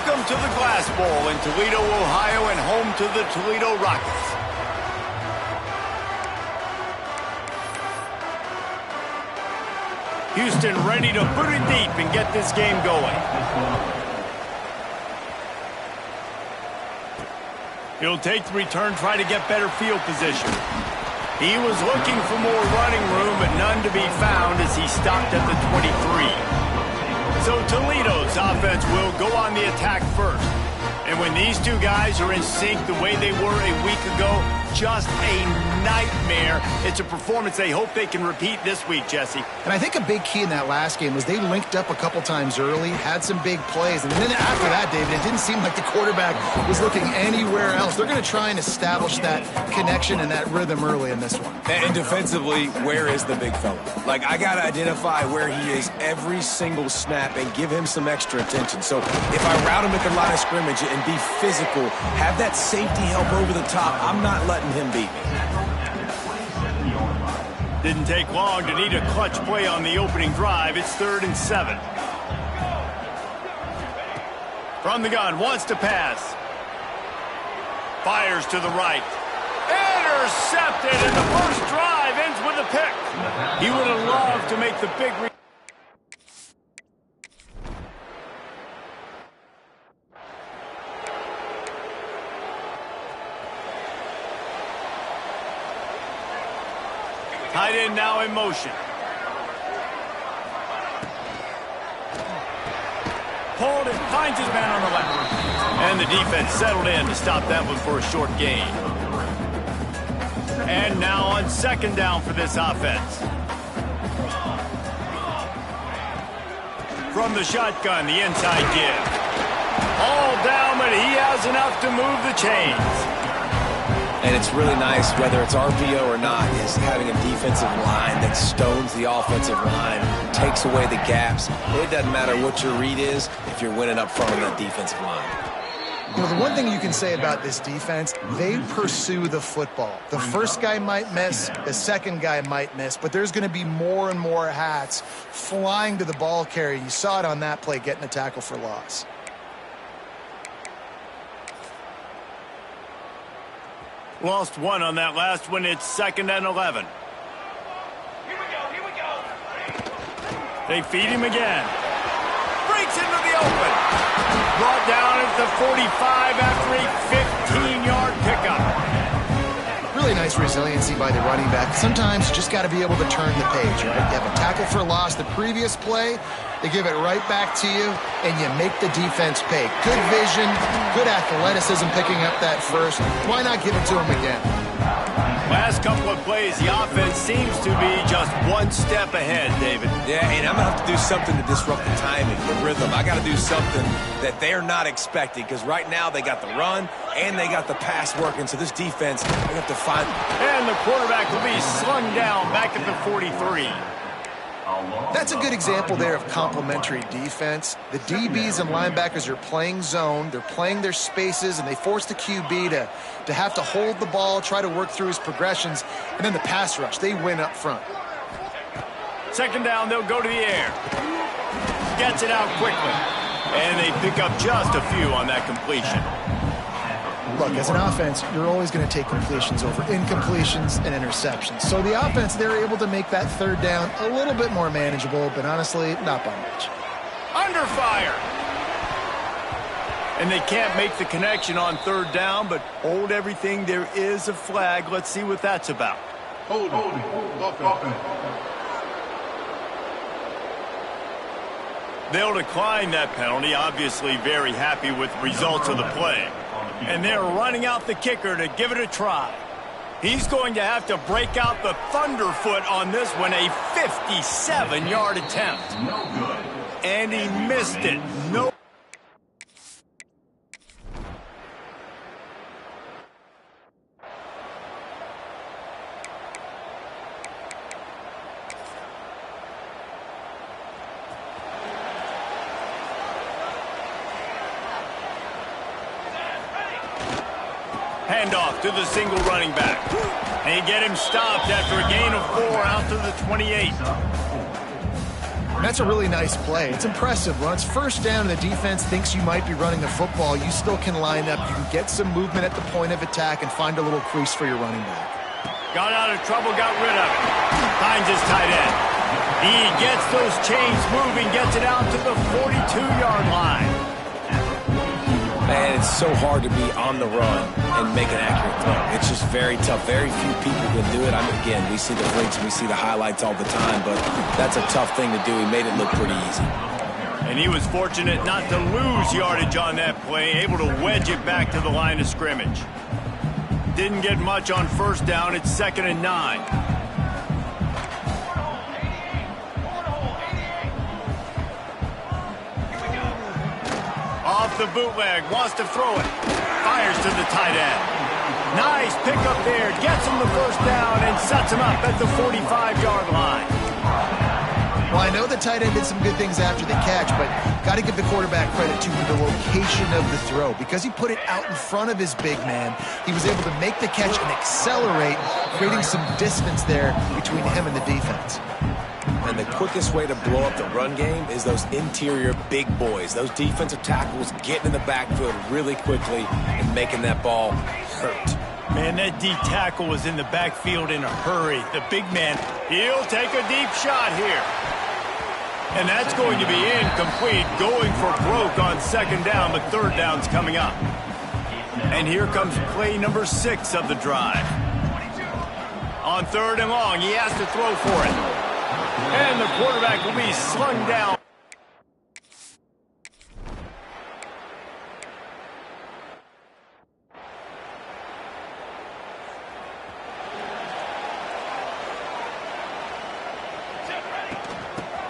Welcome to the Glass Bowl in Toledo, Ohio, and home to the Toledo Rockets. Houston ready to put it deep and get this game going. He'll take the return, try to get better field position. He was looking for more running room, but none to be found as he stopped at the 23. So Toledo's offense will go on the attack first. And when these two guys are in sync the way they were a week ago, just a nightmare. It's a performance they hope they can repeat this week, Jesse. And I think a big key in that last game was they linked up a couple times early, had some big plays. And then after that, David, it didn't seem like the quarterback was looking anywhere else. They're going to try and establish that connection and that rhythm early in this one. And defensively, where is the big fella? Like, I got to identify where he is every single snap and give him some extra attention. So if I route him at the line of scrimmage and be physical, have that safety help over the top, I'm not letting him beat me. Didn't take long to need a clutch play on the opening drive. It's 3rd and 7. From the gun, wants to pass. Fires to the right. Intercepted, and the first drive ends with a pick. He would have loved to make the big tight end now in motion. Pulled it, finds his man on the left. And the defense settled in to stop that one for a short gain. And now on 2nd down for this offense. From the shotgun, the inside give. All down, but he has enough to move the chains. And it's really nice, whether it's RPO or not, is having a defensive line that stones the offensive line, takes away the gaps. It doesn't matter what your read is if you're winning up front of that defensive line. You know, the one thing you can say about this defense, they pursue the football. The first guy might miss, the second guy might miss, but there's going to be more and more hats flying to the ball carrier. You saw it on that play, getting a tackle for loss. Lost one on that last one. It's 2nd and 11. Here we go. They feed him again. Breaks into the open. Brought down at the 45 after a 15-yard pickup. Really nice resiliency by the running back. Sometimes you just got to be able to turn the page, right? You have a tackle for loss the previous play, they give it right back to you, and you make the defense pay. Good vision, good athleticism picking up that first. Why not give it to him again? Last couple of plays, the offense seems to be just one step ahead, David. Yeah, and I'm going to have to do something to disrupt the timing, the rhythm. I got to do something that they're not expecting, because right now they got the run and they got the pass working. So this defense, they have to find. And the quarterback will be slung down back at the 43. That's a good example there of complementary defense. The DBs and linebackers are playing zone, they're playing their spaces, and they force the QB to have to hold the ball, try to work through his progressions, and then the pass rush, they win up front. 2nd down, they'll go to the air. Gets it out quickly. And they pick up just a few on that completion. Look, as an offense, you're always going to take completions over incompletions and interceptions. So the offense, they're able to make that 3rd down a little bit more manageable, but honestly, not by much. Under fire. And they can't make the connection on 3rd down, but hold everything. There is a flag. Let's see what that's about. Hold. They'll decline that penalty, obviously very happy with the results of the play. And they're running out the kicker to give it a try. He's going to have to break out the thunderfoot on this one, a 57-yard attempt. No good. And he missed it. No. Handoff to the single running back. They get him stopped after a gain of 4 out to the 28. And that's a really nice play. It's impressive. When it's first down and the defense thinks you might be running the football, you still can line up. You can get some movement at the point of attack and find a little crease for your running back. Got out of trouble, got rid of it. Finds his tight end. He gets those chains moving, gets it out to the 42-yard line. Man, it's so hard to be on the run and make an accurate throw. It's just very tough. Very few people can do it. Again, we see the breaks and we see the highlights all the time, but that's a tough thing to do. He made it look pretty easy. And he was fortunate not to lose yardage on that play, able to wedge it back to the line of scrimmage. Didn't get much on first down. It's 2nd and 9. Off the bootleg, wants to throw it. Fires to the tight end. Nice pickup there. Gets him the first down and sets him up at the 45-yard line. Well, I know the tight end did some good things after the catch, but got to give the quarterback credit to the location of the throw. Because he put it out in front of his big man, he was able to make the catch and accelerate, creating some distance there between him and the defense. And the quickest way to blow up the run game is those interior big boys. Those defensive tackles getting in the backfield really quickly and making that ball hurt. Man, that D tackle was in the backfield in a hurry. The big man, he'll take a deep shot here. And that's going to be incomplete, going for broke on 2nd down, but 3rd down's coming up. And here comes play number 6 of the drive. On 3rd and long, he has to throw for it. And the quarterback will be slung down.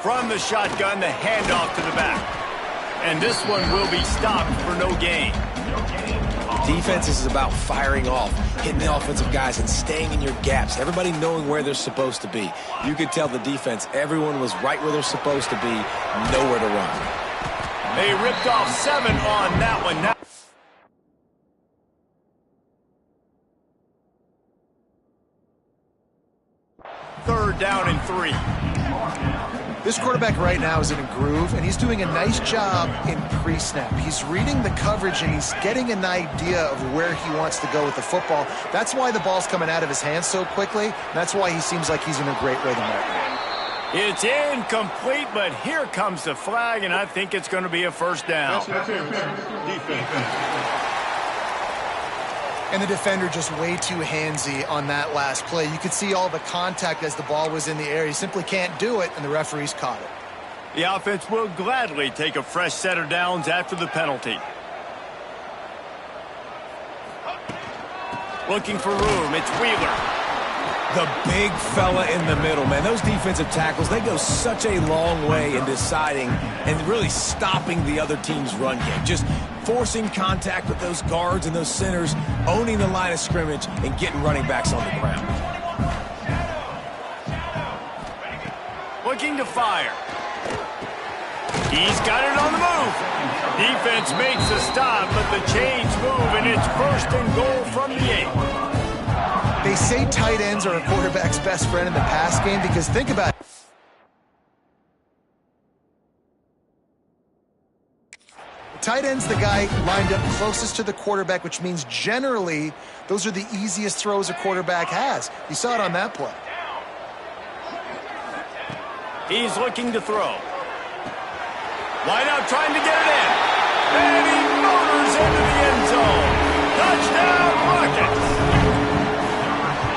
From the shotgun, the handoff to the back. And this one will be stopped for no gain. Defense is about firing off, hitting the offensive guys and staying in your gaps. Everybody knowing where they're supposed to be. You could tell the defense, everyone was right where they're supposed to be, nowhere to run. They ripped off 7 on that one. Now 3rd down and 3. This quarterback right now is in a groove, and he's doing a nice job in pre-snap. He's reading the coverage, and he's getting an idea of where he wants to go with the football. That's why the ball's coming out of his hands so quickly. That's why he seems like he's in a great rhythm right now. It's incomplete, but here comes the flag, and I think it's going to be a first down. And the defender just way too handsy on that last play. You could see all the contact as the ball was in the air. He simply can't do it, and the referees caught it. The offense will gladly take a fresh set of downs after the penalty. Looking for room, it's Wheeler. The big fella in the middle, man. Those defensive tackles, they go such a long way in deciding and really stopping the other team's run game. Just forcing contact with those guards and those centers, owning the line of scrimmage, and getting running backs on the ground. Looking to fire. He's got it on the move. Defense makes a stop, but the chains move, and it's 1st and goal from the 8. They say tight ends are a quarterback's best friend in the pass game because think about it. Tight end's the guy lined up closest to the quarterback, which means generally those are the easiest throws a quarterback has. You saw it on that play. He's looking to throw. Wide out trying to get it in. And he motors into the end zone. Touchdown Rockets!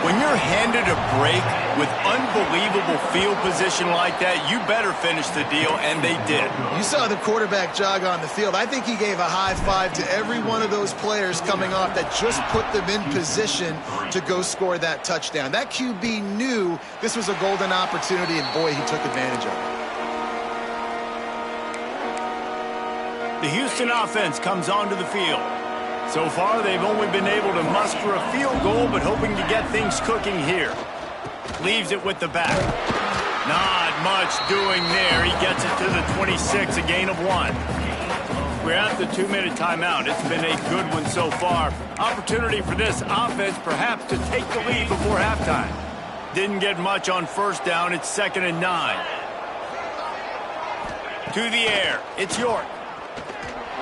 When you're handed a break with unbelievable field position like that, you better finish the deal, and they did. You saw the quarterback jog on the field. I think he gave a high five to every one of those players coming off that just put them in position to go score that touchdown. That QB knew this was a golden opportunity, and boy, he took advantage of it. The Houston offense comes onto the field. So far, they've only been able to muster a field goal, but hoping to get things cooking here. Leaves it with the back. Not much doing there. He gets it to the 26, a gain of 1. We're at the 2-minute timeout. It's been a good one so far. Opportunity for this offense perhaps to take the lead before halftime. Didn't get much on first down. It's 2nd and 9. To the air. It's York.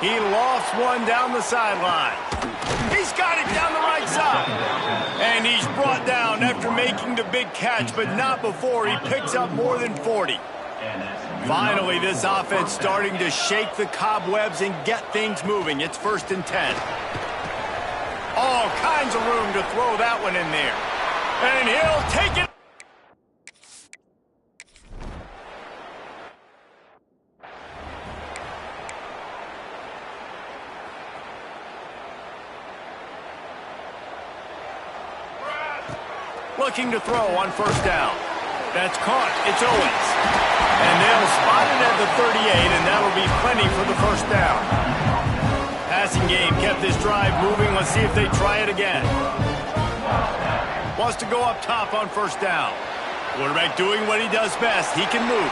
He lost one down the sideline. He's got it down the right side. And he's brought down after making the big catch, but not before he picks up more than 40. Finally, this offense starting to shake the cobwebs and get things moving. It's 1st and 10. All kinds of room to throw that one in there. And he'll take it. Looking to throw on 1st down. That's caught. It's Owens. And they'll spot it at the 38, and that'll be plenty for the 1st down. Passing game kept this drive moving. Let's see if they try it again. Wants to go up top on 1st down. Quarterback doing what he does best. He can move.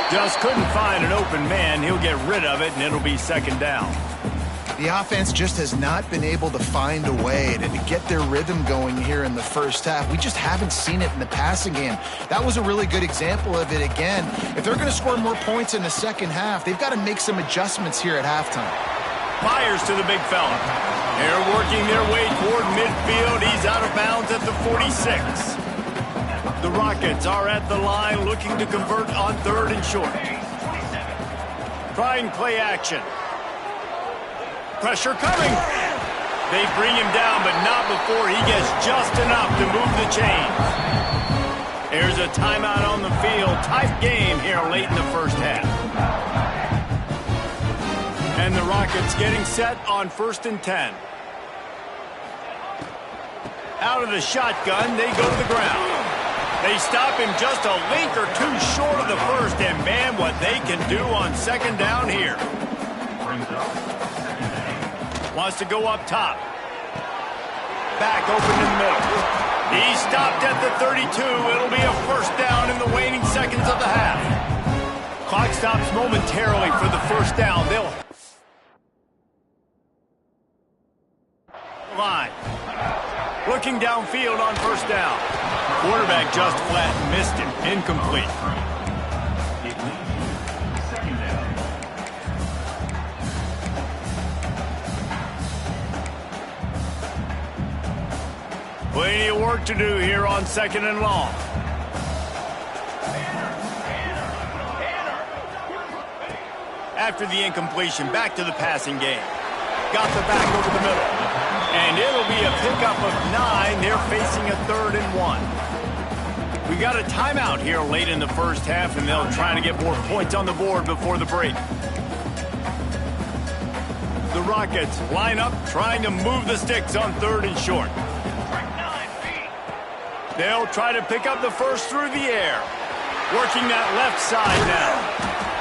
Just couldn't find an open man. He'll get rid of it, and it'll be 2nd down. The offense just has not been able to find a way to get their rhythm going here in the 1st half. We just haven't seen it in the passing game. That was a really good example of it again. If they're going to score more points in the 2nd half, they've got to make some adjustments here at halftime. Fires to the big fella. They're working their way toward midfield. He's out of bounds at the 46. The Rockets are at the line looking to convert on 3rd and short. Trying play action. Pressure coming. They bring him down, but not before he gets just enough to move the chains. There's a timeout on the field. Tight game here late in the 1st half. And the Rockets getting set on 1st and 10. Out of the shotgun, they go to the ground. They stop him just a link or two short of the 1st, and man, what they can do on 2nd down here. Wants to go up top. Back open in the middle. He stopped at the 32. It'll be a 1st down in the waning seconds of the half. Clock stops momentarily for the 1st down. They'll line. Looking downfield on 1st down. Quarterback just flat missed him. Incomplete. Plenty of work to do here on 2nd and long. After the incompletion, back to the passing game. Got the back over the middle. And it'll be a pickup of 9. They're facing a 3rd and 1. We got a timeout here late in the 1st half, and they'll try to get more points on the board before the break. The Rockets line up, trying to move the sticks on 3rd and short. They'll try to pick up the 1st through the air. Working that left side now.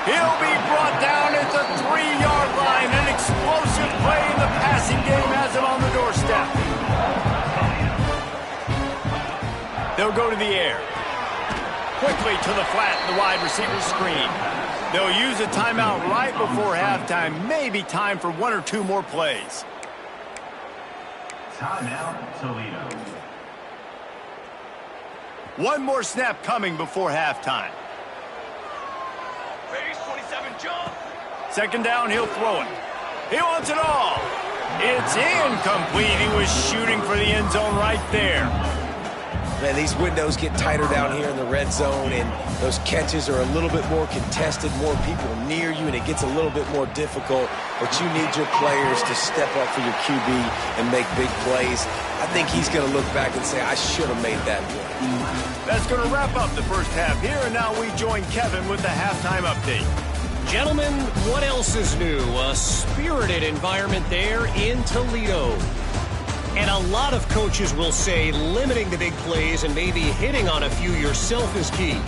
He'll be brought down at the 3-yard line. An explosive play in the passing game has him on the doorstep. They'll go to the air. Quickly to the flat, the wide receiver screen. They'll use a timeout right before halftime. Maybe time for 1 or 2 more plays. Timeout, Toledo. One more snap coming before halftime. Raise 27, jump. 2nd down, he'll throw it. He wants it all. It's incomplete. He was shooting for the end zone right there. Man, these windows get tighter down here in the red zone, and those catches are a little bit more contested, more people near you, and it gets a little bit more difficult. But you need your players to step up for your QB and make big plays. I think he's going to look back and say, I should have made that play. That's going to wrap up the 1st half here, and now we join Kevin with the halftime update. Gentlemen, what else is new? A spirited environment there in Toledo. And a lot of coaches will say limiting the big plays and maybe hitting on a few yourself is key.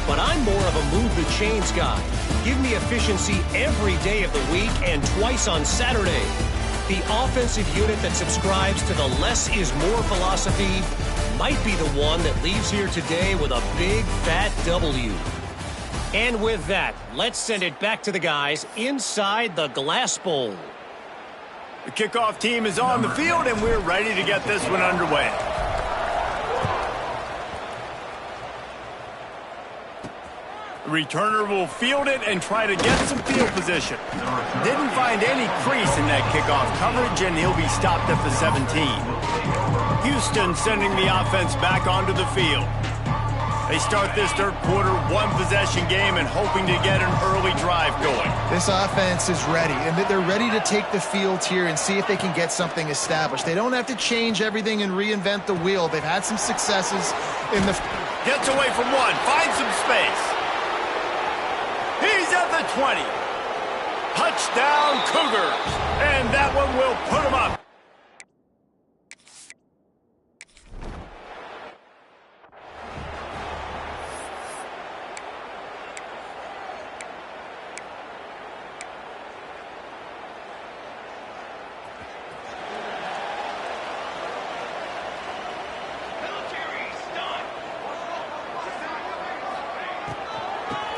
But I'm more of a move the chains guy. Give me efficiency every day of the week and twice on Saturday. The offensive unit that subscribes to the less is more philosophy might be the one that leaves here today with a big fat W. And with that, let's send it back to the guys inside the glass bowl. The kickoff team is on the field, and we're ready to get this one underway. The returner will field it and try to get some field position. Didn't find any crease in that kickoff coverage, and he'll be stopped at the 17. Houston sending the offense back onto the field. They start this third quarter one-possession game and hoping to get an early drive going. This offense is ready, and they're ready to take the field here and see if they can get something established. They don't have to change everything and reinvent the wheel. They've had some successes in the... Gets away from one, finds some space. He's at the 20. Touchdown, Cougars. And that one will put him up.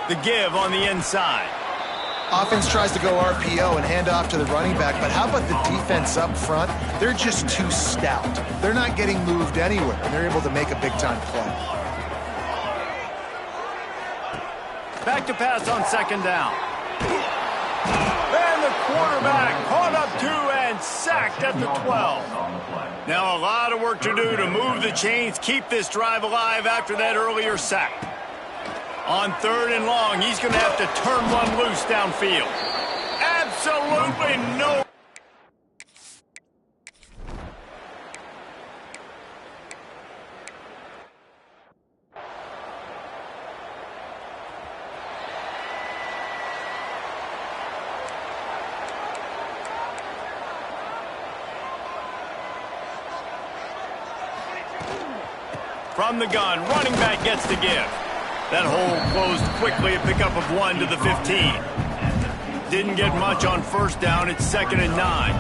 The give on the inside. Offense tries to go RPO and hand off to the running back, but how about the defense up front? They're just too stout. They're not getting moved anywhere, and they're able to make a big-time play. Back to pass on second down. And the quarterback caught up to and sacked at the 12. Now a lot of work to do to move the chains, keep this drive alive after that earlier sack. On third and long, he's going to have to turn one loose downfield. Absolutely no. From the gun, running back gets the give. That hole closed quickly, a pickup of 1 to the 15. Didn't get much on first down. It's 2nd and 9.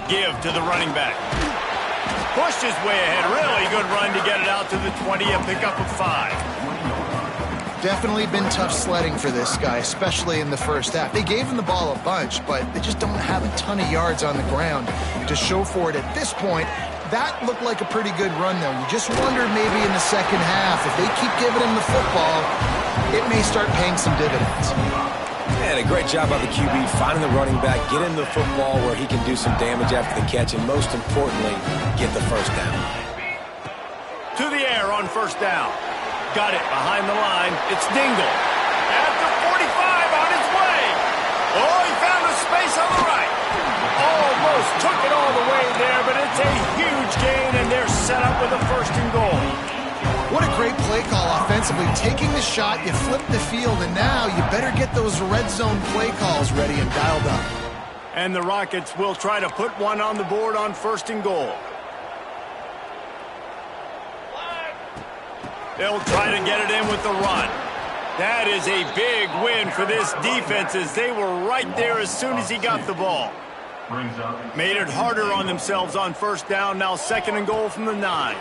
Give to the running back. Pushed his way ahead. Really good run to get it out to the 20, a pickup of 5. Definitely been tough sledding for this guy, especially in the first half. They gave him the ball a bunch, but they just don't have a ton of yards on the ground to show for it at this point. That looked like a pretty good run, though. You just wonder maybe in the second half, if they keep giving him the football, it may start paying some dividends. And a great job by the QB finding the running back, get him the football where he can do some damage after the catch, and most importantly, get the first down. To the air on first down. Got it behind the line. It's Dingle. At the 45 on his way. Oh, he found a space on the right. Almost took it all the way there, but it's a huge gain, and they're set up with a 1st and goal. What a great play call offensively. Taking the shot, you flip the field, and now you better get those red zone play calls ready and dialed up. And the Rockets will try to put one on the board on 1st and goal. They'll try to get it in with the run. That is a big win for this defense, as they were right there as soon as he got the ball. Made it harder on themselves on first down. Now 2nd and goal from the 9.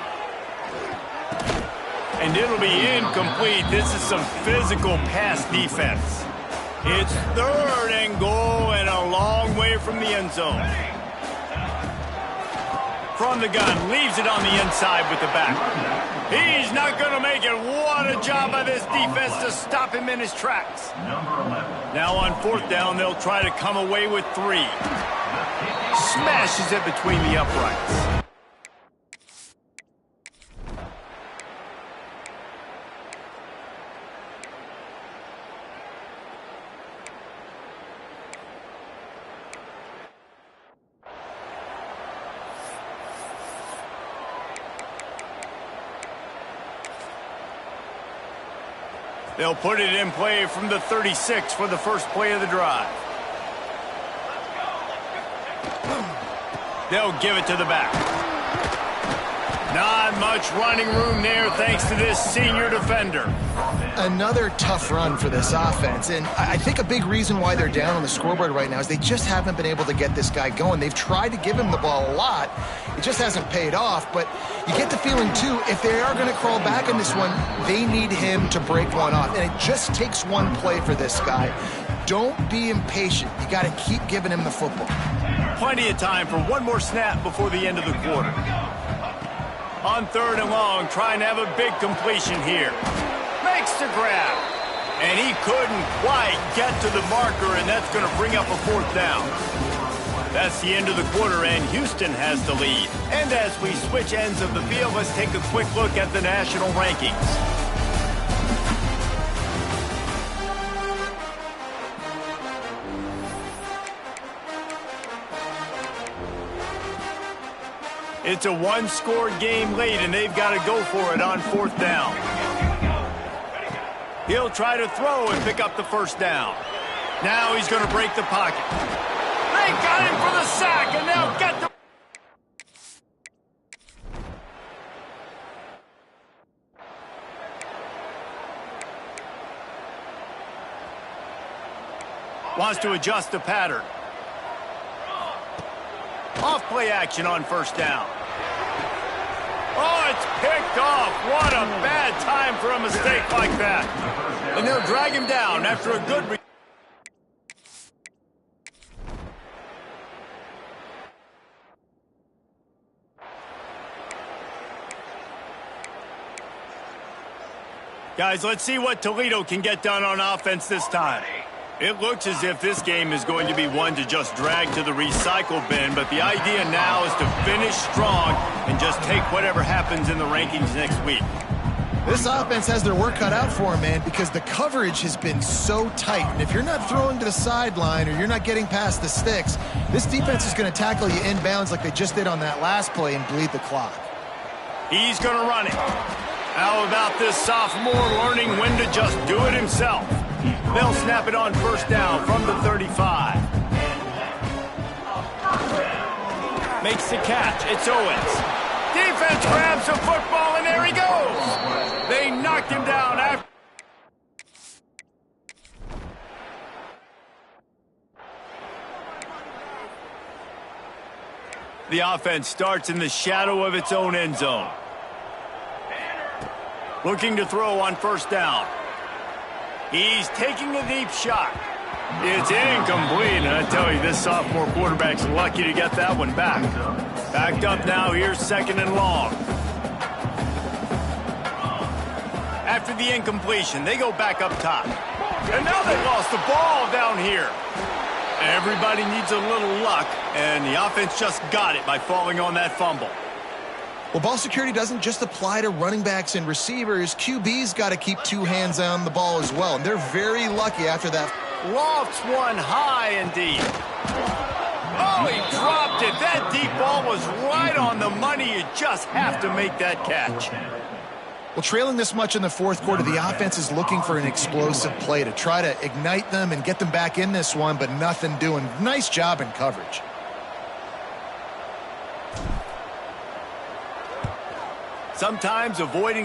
And it'll be incomplete. This is some physical pass defense. It's 3rd and goal and a long way from the end zone. From the gun, leaves it on the inside with the back. He's not going to make it. What a job by this defense to stop him in his tracks. Now on 4th down, they'll try to come away with 3. Smashes it between the uprights. They'll put it in play from the 36 for the first play of the drive. They'll give it to the back. Not much running room there thanks to this senior defender. Another tough run for this offense, and I think a big reason why they're down on the scoreboard right now is they just haven't been able to get this guy going. They've tried to give him the ball a lot. It just hasn't paid off, but you get the feeling, too, if they are going to crawl back in this one, they need him to break one off, and it just takes one play for this guy. Don't be impatient. You got to keep giving him the football. Plenty of time for one more snap before the end of the quarter. On 3rd and long, trying to have a big completion here. Makes the grab. And he couldn't quite get to the marker, and that's going to bring up a 4th down. That's the end of the quarter, and Houston has the lead. And as we switch ends of the field, let's take a quick look at the national rankings. It's a one-score game late, and they've got to go for it on 4th down. He'll try to throw and pick up the 1st down. Now he's going to break the pocket. They got him for the sack, and they'll get the... Wants to adjust the pattern. Off play action on 1st down. Oh, it's picked off. What a bad time for a mistake like that. And they'll drag him down after a good... Guys, let's see what Toledo can get done on offense this time. It looks as if this game is going to be one to just drag to the recycle bin, but the idea now is to finish strong and just take whatever happens in the rankings next week. This offense has their work cut out for them, man, because the coverage has been so tight. And if you're not throwing to the sideline or you're not getting past the sticks, this defense is going to tackle you inbounds like they just did on that last play and bleed the clock. He's going to run it. How about this sophomore learning when to just do it himself? They'll snap it on 1st down from the 35. Makes the catch. It's Owens. Defense grabs the football, and there he goes. They knocked him down after. The offense starts in the shadow of its own end zone. Looking to throw on 1st down. He's taking a deep shot. It's incomplete, and I tell you, this sophomore quarterback's lucky to get that one back. Backed up now, here's 2nd and long. After the incompletion, they go back up top. And now they lost the ball down here. Everybody needs a little luck, and the offense just got it by falling on that fumble. Well, ball security doesn't just apply to running backs and receivers. QB's got to keep 2 hands on the ball as well, and they're very lucky after that. Lofts one high and deep. Oh, he dropped it. That deep ball was right on the money. You just have to make that catch. Well, trailing this much in the 4th quarter, the offense is looking for an explosive play to try to ignite them and get them back in this one, but nothing doing. Nice job in coverage. Sometimes avoiding